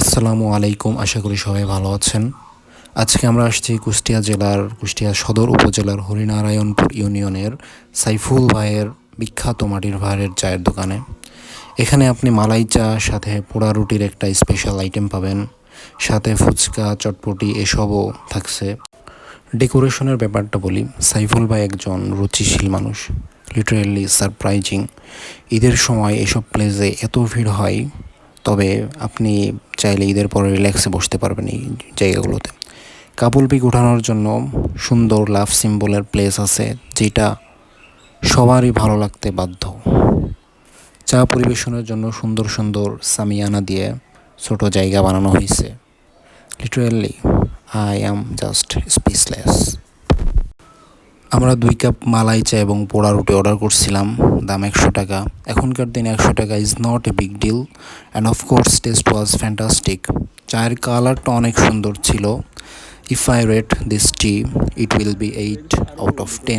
আসসালামু আলাইকুম, আশা করি সবাই ভালো আছেন। আজকে আমরা আসছি কুষ্টিয়া সদর উপজেলার হরিনারায়ণপুর ইউনিয়নের সাইফুল ভাইয়ের বিখ্যাত মাটির ভাঁড়ের চায়ের দোকানে। এখানে আপনি মালাই চা সাথে পোড়া রুটির একটা স্পেশাল আইটেম পাবেন, সাথে ফুচকা চটপটি এসবও থাকছে। ডেকোরেশনের ব্যাপারটা বলি, সাইফুল ভাই একজন রুচিশীল মানুষ, লিটারেলি সারপ্রাইজিং। ঈদের সময় এসব প্লেসে এত ভিড় হয়, তবে আপনি চাইলে ঈদের পরে রিল্যাক্সে বসতে পারবেন এই জায়গাগুলোতে। কাপল পিক ওঠানোর জন্য সুন্দর লাভ সিম্বলের প্লেস আছে, যেটা সবারই ভালো লাগতে বাধ্য। চা পরিবেশনের জন্য সুন্দর সুন্দর সামিয়ানা দিয়ে ছোট জায়গা বানানো হয়েছে। Literally I am just speechless. আমরা 2 কাপ মালাই চা এবং পোড়া রুটি অর্ডার করছিলাম, দাম 100 টাকা। এখনকার দিনে 100 টাকা is not a big deal, and of course taste was fantastic. চায়ের কালারটা অনেক সুন্দর ছিল। If I rate this tea, it will be 8 out of 10।